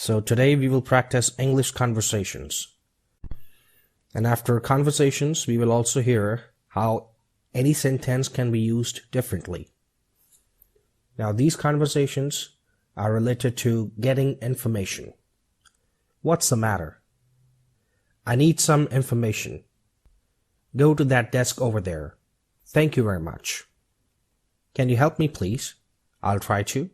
So today we will practice English conversations. And after conversations, we will also hear how any sentence can be used differently. Now these conversations are related to getting information. What's the matter? I need some information. Go to that desk over there. Thank you very much. Can you help me, please? I'll try to.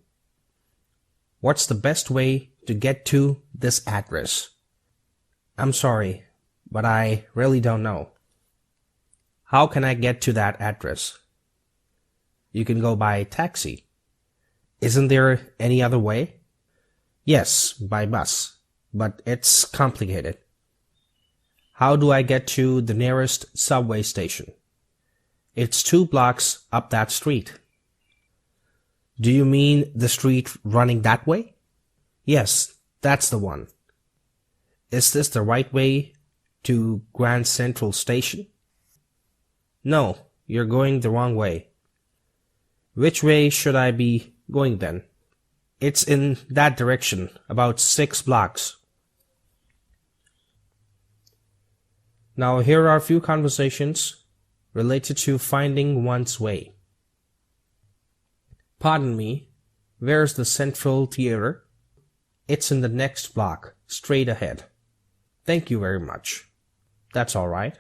What's the best way to get to this address? I'm sorry, but I really don't know. How can I get to that address? You can go by taxi. Isn't there any other way? Yes, by bus, but it's complicated. How do I get to the nearest subway station? It's 2 blocks up that street. Do you mean the street running that way? Yes, that's the one. Is this the right way to Grand Central Station? No, you're going the wrong way. Which way should I be going then? It's in that direction, about 6 blocks. Now here are a few conversations related to finding one's way. Pardon me, where's the Central Theater? It's in the next block, straight ahead. Thank you very much. That's all right.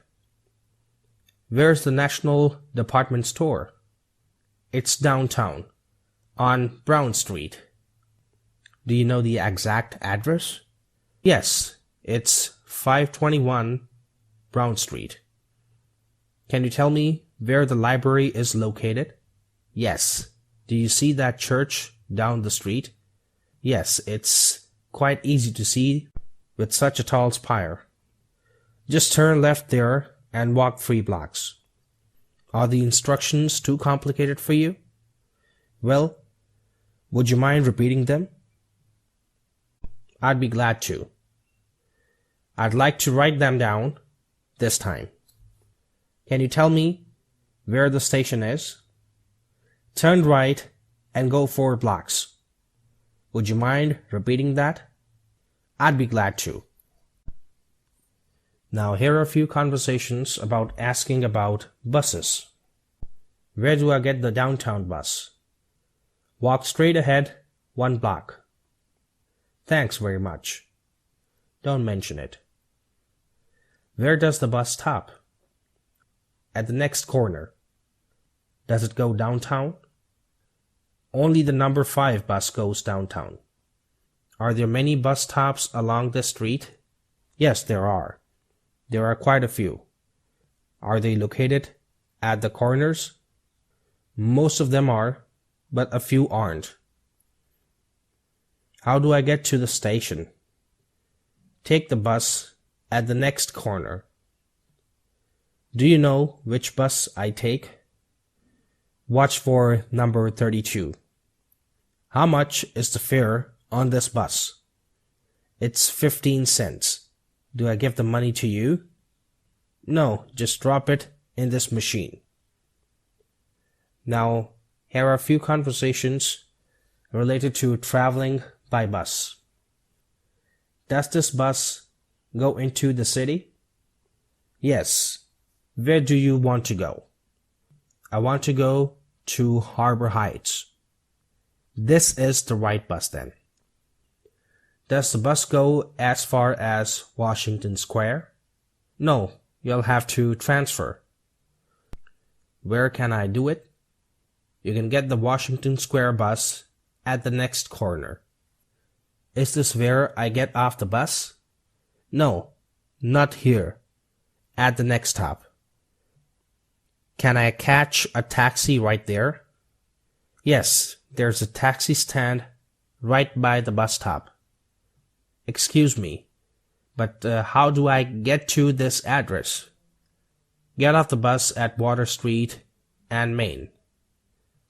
Where's the National Department Store? It's downtown, on Brown Street. Do you know the exact address? Yes, it's 521 Brown Street. Can you tell me where the library is located? Yes. Do you see that church down the street? Yes, it's quite easy to see with such a tall spire. Just turn left there and walk 3 blocks. Are the instructions too complicated for you? Well, would you mind repeating them? I'd be glad to. I'd like to write them down this time. Can you tell me where the station is? Turn right and go 4 blocks. Would you mind repeating that? I'd be glad to. Now here are a few conversations about asking about buses. Where do I get the downtown bus? Walk straight ahead 1 block. Thanks very much. Don't mention it. Where does the bus stop? At the next corner. Does it go downtown? Only the number 5 bus goes downtown. Are there many bus stops along this street? Yes, there are. There are quite a few. Are they located at the corners? Most of them are, but a few aren't. How do I get to the station? Take the bus at the next corner. Do you know which bus I take? Watch for number 32. How much is the fare on this bus? It's 15 cents. Do I give the money to you? No, just drop it in this machine. Now, here are a few conversations related to traveling by bus. Does this bus go into the city? Yes. Where do you want to go? I want to go to Harbor Heights. This is the right bus then. Does the bus go as far as Washington Square? No, you'll have to transfer. Where can I do it? You can get the Washington Square bus at the next corner. Is this where I get off the bus? No, not here. At the next stop. Can I catch a taxi right there? Yes, there's a taxi stand right by the bus stop. Excuse me, but how do I get to this address? Get off the bus at Water Street and Main.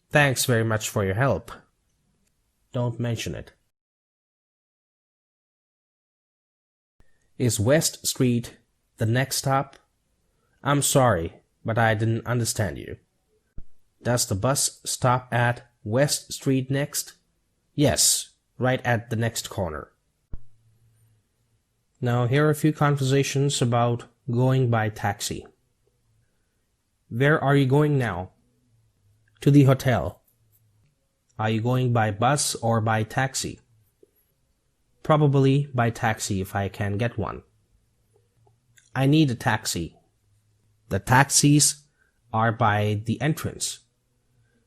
Thanks very much for your help. Don't mention it. Is West Street the next stop? I'm sorry, but I didn't understand you. Does the bus stop at West Street next? Yes, right at the next corner. Now here are a few conversations about going by taxi. Where are you going now? To the hotel. Are you going by bus or by taxi? Probably by taxi if I can get one. I need a taxi. The taxis are by the entrance.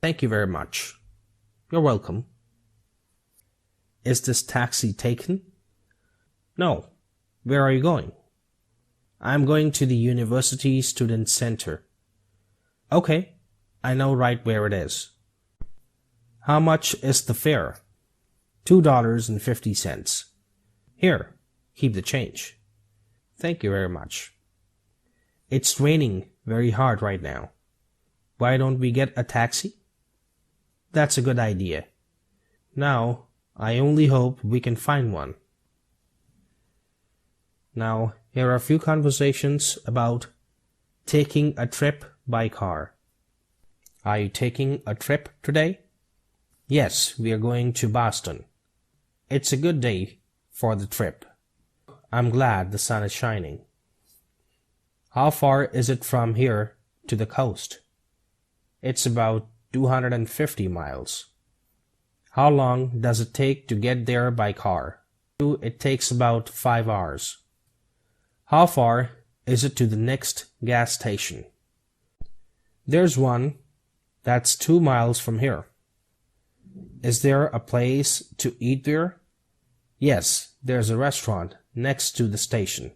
Thank you very much. You're welcome. Is this taxi taken? No. Where are you going? I'm going to the University Student Center. Okay, I know right where it is. How much is the fare? $2.50. Here, keep the change. Thank you very much. It's raining very hard right now. Why don't we get a taxi? That's a good idea. Now, I only hope we can find one. Now, here are a few conversations about taking a trip by car. Are you taking a trip today? Yes, we are going to Boston. It's a good day for the trip. I'm glad the sun is shining. How far is it from here to the coast? It's about 250 miles. How long does it take to get there by car? It takes about 5 hours. How far is it to the next gas station? There's one that's 2 miles from here. Is there a place to eat there? Yes, there's a restaurant next to the station.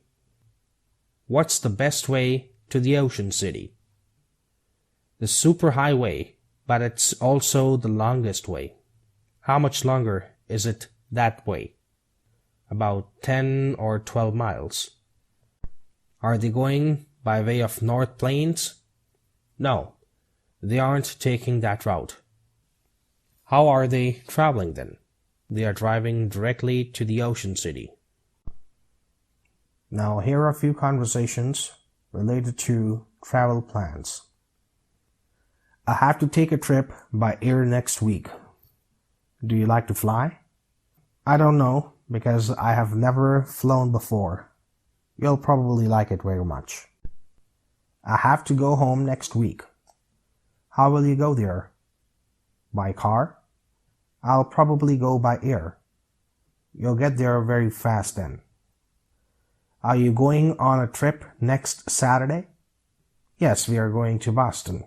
What's the best way to the Ocean City? The superhighway, but it's also the longest way. How much longer is it that way? About 10 or 12 miles. Are they going by way of North Plains? No, they aren't taking that route. How are they traveling then? They are driving directly to the Ocean City. Now here are a few conversations related to travel plans. I have to take a trip by air next week. Do you like to fly? I don't know because I have never flown before. You'll probably like it very much. I have to go home next week. How will you go there? By car? I'll probably go by air. You'll get there very fast then. Are you going on a trip next Saturday? Yes, we are going to Boston.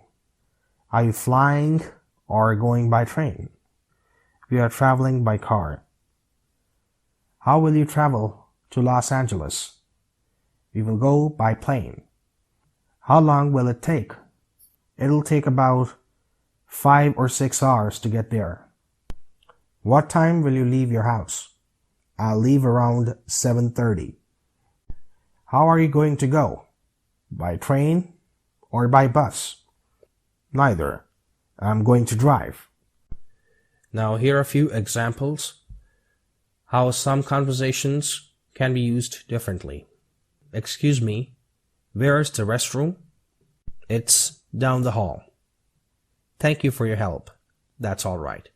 Are you flying or going by train? We are traveling by car. How will you travel to Los Angeles? We will go by plane. How long will it take? It'll take about 5 or 6 hours to get there. What time will you leave your house? I'll leave around 7:30. How are you going to go? By train or by bus? Neither. I'm going to drive. Now here are a few examples how some conversations can be used differently. Excuse me, where is the restroom? It's down the hall. Thank you for your help. That's all right.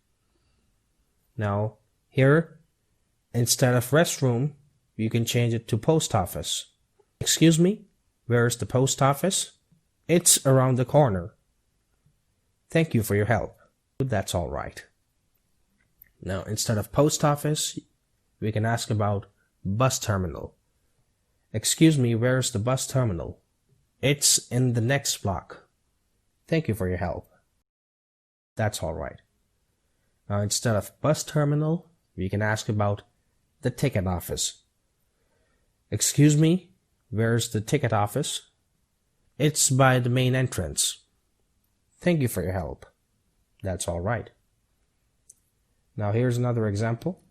Now, here, instead of restroom, you can change it to post office. Excuse me, where is the post office? It's around the corner. Thank you for your help. That's all right. Now, instead of post office, we can ask about bus terminal. Excuse me, where's the bus terminal? It's in the next block. Thank you for your help. That's all right. Now, instead of bus terminal, we can ask about the ticket office. Excuse me, where's the ticket office? It's by the main entrance. Thank you for your help. That's all right. Now, here's another example.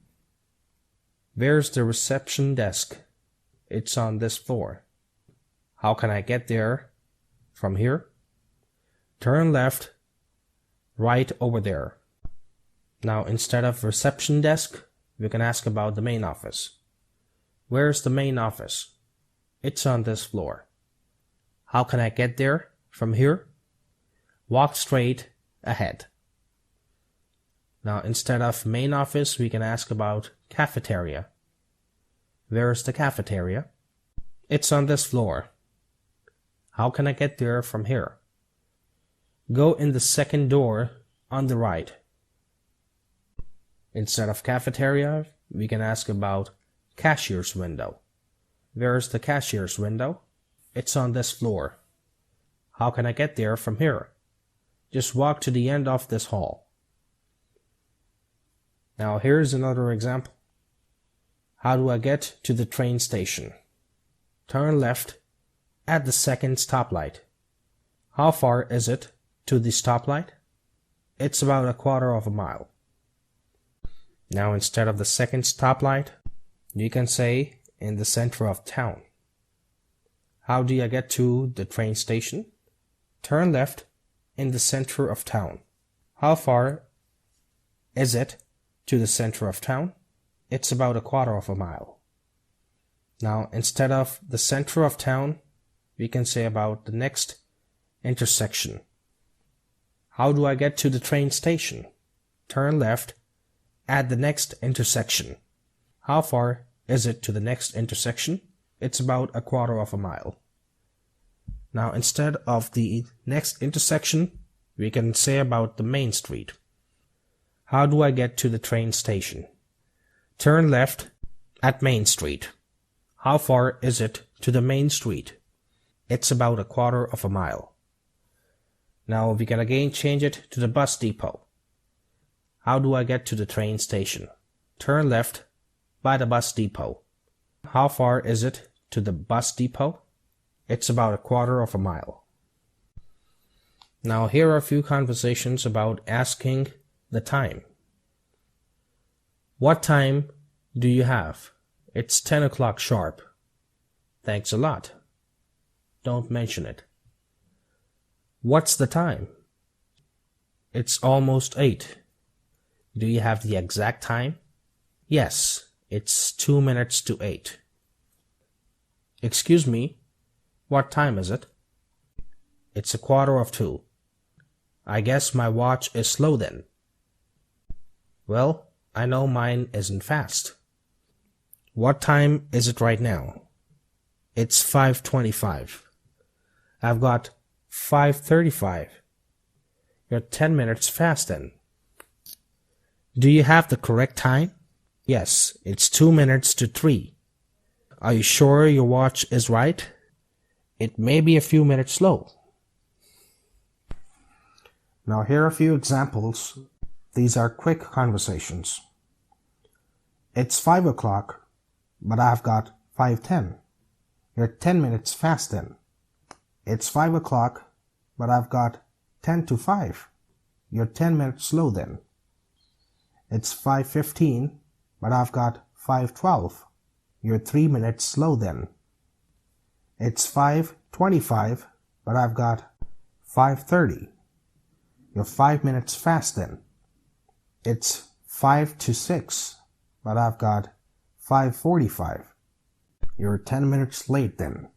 Where's the reception desk? It's on this floor. How can I get there from here? Turn left, right over there. Now, instead of reception desk, we can ask about the main office. Where's the main office? It's on this floor. How can I get there from here? Walk straight ahead. Now, instead of main office, we can ask about cafeteria. Where's the cafeteria? It's on this floor. How can I get there from here? Go in the second door on the right. Instead of cafeteria, we can ask about cashier's window. Where's the cashier's window? It's on this floor. How can I get there from here? Just walk to the end of this hall. Now here's another example. How do I get to the train station? Turn left at the second stoplight. How far is it to the stoplight? It's about a quarter of a mile. Now instead of the second stoplight, you can say in the center of town. How do I get to the train station? Turn left in the center of town. How far is it to the center of town? It's about a quarter of a mile. Now instead of the center of town, we can say about the next intersection. How do I get to the train station? Turn left at the next intersection. How far is it to the next intersection? It's about a quarter of a mile. Now instead of the next intersection, we can say about the main street. How do I get to the train station? Turn left at Main Street. How far is it to the main street? It's about a quarter of a mile. Now we can again change it to the bus depot. How do I get to the train station? Turn left by the bus depot. How far is it to the bus depot? It's about a quarter of a mile. Now here are a few conversations about asking the time. What time do you have? It's 10 o'clock sharp. Thanks a lot. Don't mention it. What's the time? It's almost 8. Do you have the exact time? Yes, it's 2 minutes to 8. Excuse me, what time is it? It's a quarter of 2. I guess my watch is slow then. Well, I know mine isn't fast. What time is it right now? It's 5:25. I've got 5:35. You're 10 minutes fast then. Do you have the correct time? Yes, it's 2 minutes to 3. Are you sure your watch is right? It may be a few minutes slow. Now here are a few examples. These are quick conversations. It's 5 o'clock, but I've got 5:10. You're 10 minutes fast then. It's 5 o'clock, but I've got 10 to 5. You're 10 minutes slow then. It's 5:15, but I've got 5:12. You're 3 minutes slow then. It's 5:25, but I've got 5:30. You're 5 minutes fast then. It's 5 to 6, but I've got 5:45. You're 10 minutes late then.